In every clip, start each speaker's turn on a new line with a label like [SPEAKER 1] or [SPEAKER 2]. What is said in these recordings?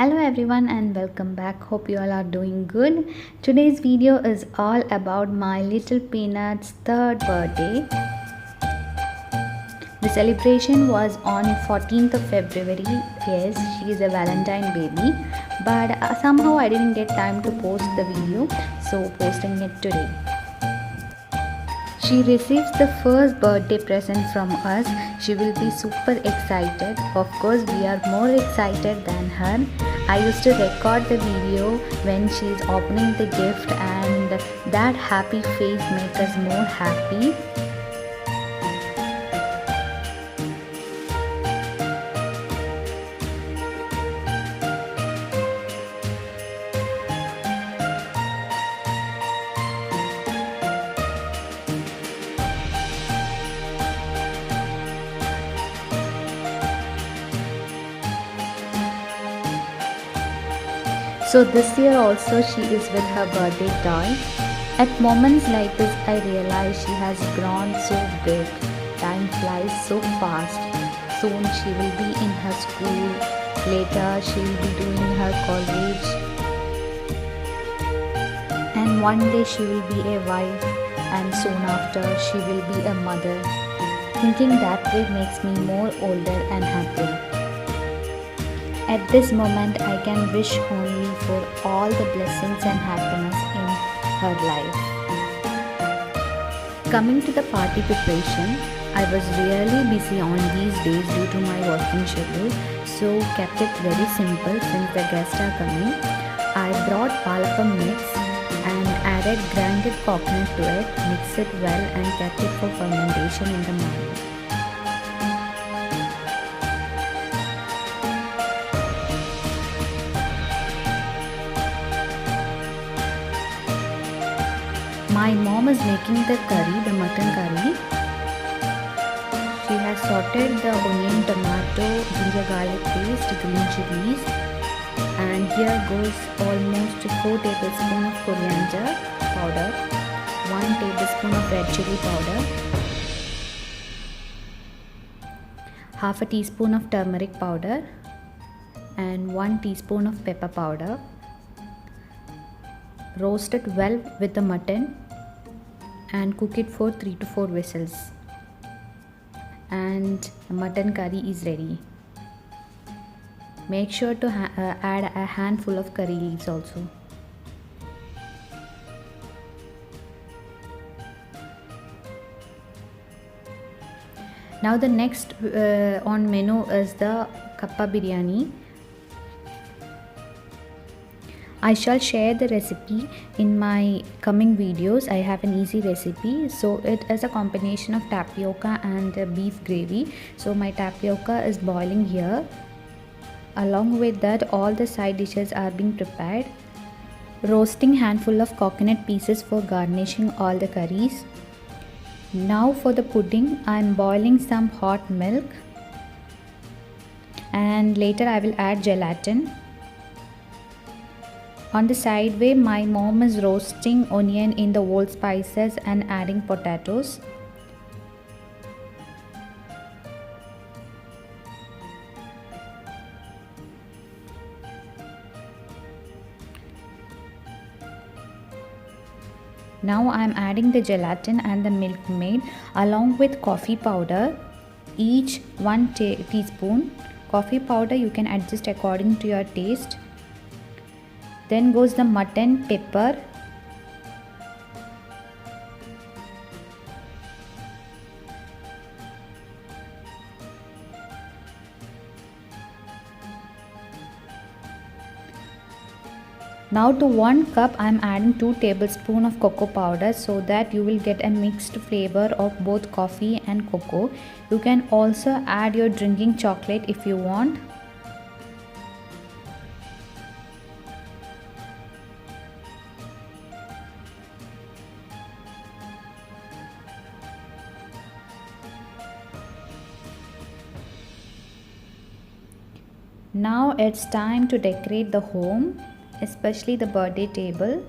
[SPEAKER 1] Hello everyone and welcome back. Hope you all are doing good. Today's video is all about my little peanut's third birthday. The celebration was on 14th of February. Yes, she is a Valentine baby, but somehow I didn't get time to post the video, so posting it today. She receives the first birthday present from us. She will be super excited. Of course, we are more excited than her. I used to record the video when she is opening the gift, and that happy face makes us more happy. So this year also she is with her birthday toy. At moments like this I realize she has grown so big. Time flies so fast. Soon she will be in her school. Later she will be doing her college. And one day she will be a wife, and soon after she will be a mother. Thinking that way makes me more older and happy. At this moment, I can wish only for all the blessings and happiness in her life. Coming to the party preparation, I was really busy on these days due to my working schedule, so kept it very simple since the guests are coming. I brought palakam mix and added grinded coconut to it, mixed it well and kept it for fermentation in the morning. My mom is making the curry, the mutton curry. She has sauteed the onion, tomato, ginger garlic paste, green chilies, and here goes almost 4 tablespoons of coriander powder, 1 tablespoon of red chili powder, half a teaspoon of turmeric powder, and 1 teaspoon of pepper powder. Roast it well with the mutton and cook it for 3 to 4 whistles, and the mutton curry is ready. Make sure to add a handful of curry leaves also. Now the next on menu is the kappa biryani. I shall share the recipe in my coming videos. I have an easy recipe. So it is a combination of tapioca and beef gravy. So my tapioca is boiling here. Along with that, all the side dishes are being prepared. Roasting handful of coconut pieces for garnishing all the curries. Now for the pudding, I am boiling some hot milk, and later I will add gelatin. On the side way, my mom is roasting onion in the whole spices and adding potatoes. Now I am adding the gelatin and the milk maid along with coffee powder, each 1 teaspoon. Coffee powder you can adjust according to your taste. Then goes the mutton, pepper, now to 1 cup I am adding 2 tablespoons of cocoa powder, so that you will get a mixed flavor of both coffee and cocoa. You can also add your drinking chocolate if you want. Now it's time to decorate the home, especially the birthday table.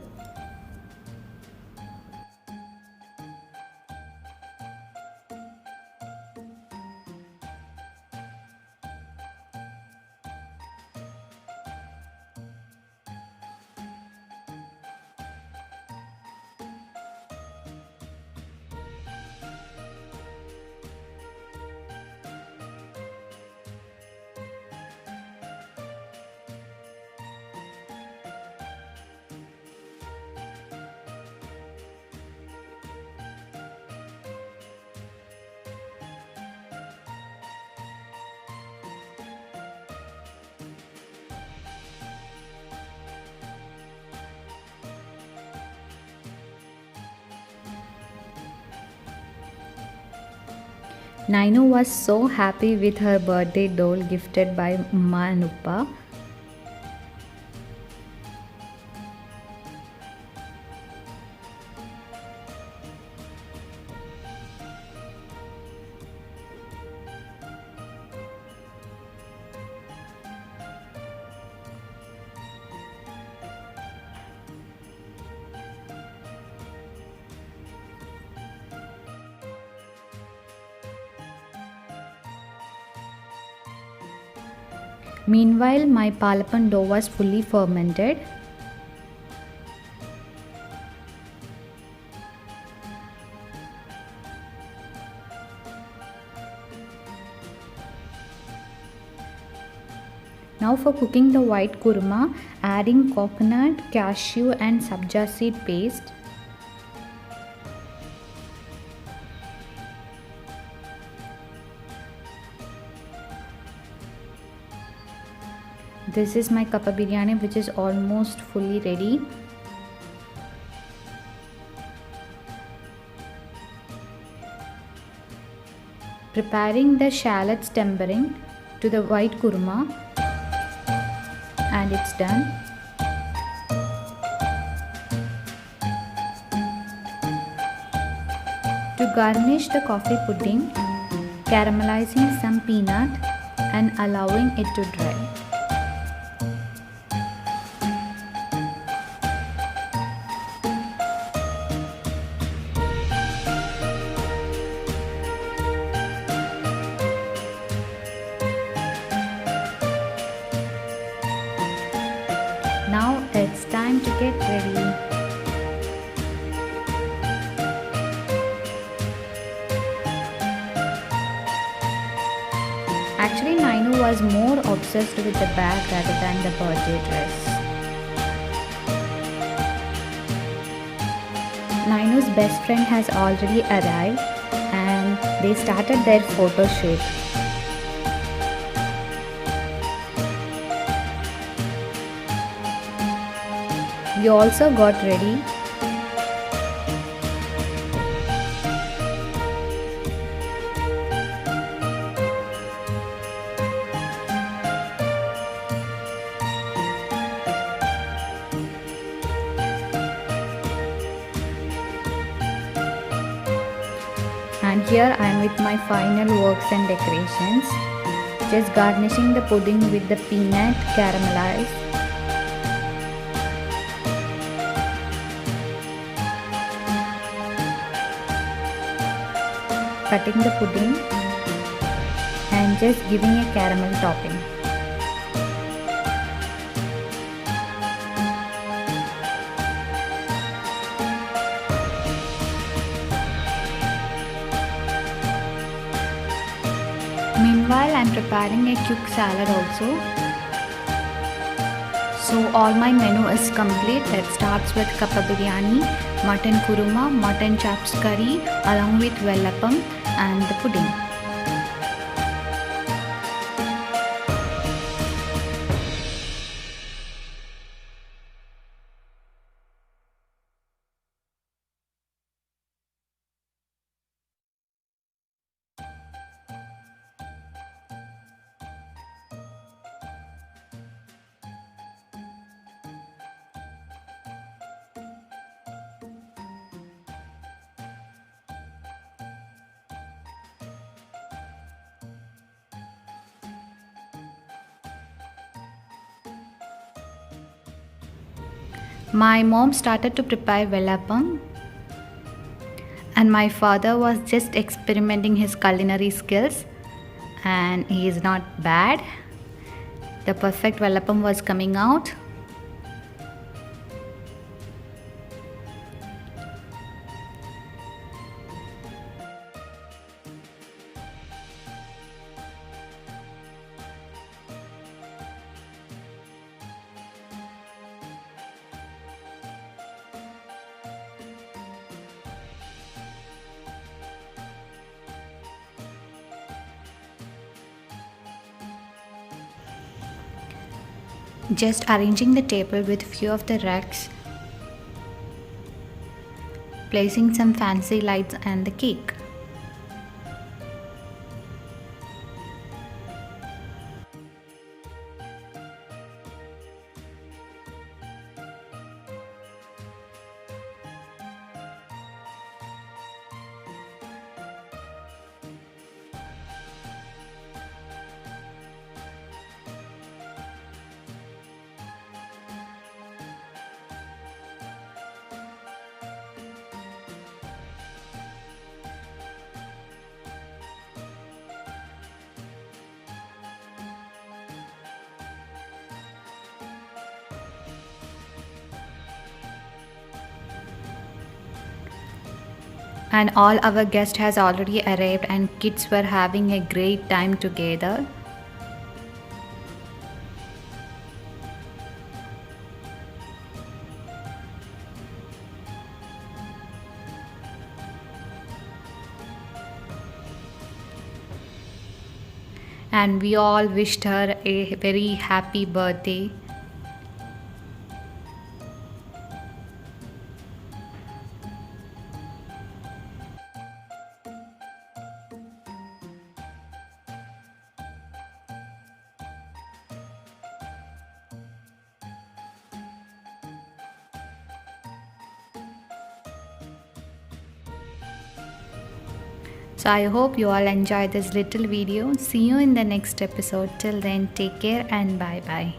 [SPEAKER 1] Nainu was so happy with her birthday doll gifted by Umma and Uppa. Meanwhile, my palapan dough was fully fermented. Now for cooking the white kurma, adding coconut, cashew and sabja seed paste. This is my kappa biryani, which is almost fully ready. Preparing the shallots tempering to the white kurma, and it's done. To garnish the coffee pudding, caramelizing some peanut and allowing it to dry. Now it's time to get ready. Actually, Nainu was more obsessed with the bag rather than the birthday dress. Nainu's best friend has already arrived and they started their photo shoot. We also got ready. And here I am with my final works and decorations. Just garnishing the pudding with the peanut caramelized. Cutting the pudding and just giving a caramel topping. Meanwhile, I am preparing a quick salad also. So all my menu is complete. It starts with kappa biryani, mutton kuruma, mutton chops curry along with vellappam and the pudding. My mom started to prepare vellappam and my father was just experimenting his culinary skills and he is not bad. The perfect vellappam was coming out. Just arranging the table with few of the rugs, placing some fancy lights and the cake. And all our guests has already arrived and kids were having a great time together. And we all wished her a very happy birthday. So I hope you all enjoyed this little video. See you in the next episode. Till then, take care and bye bye.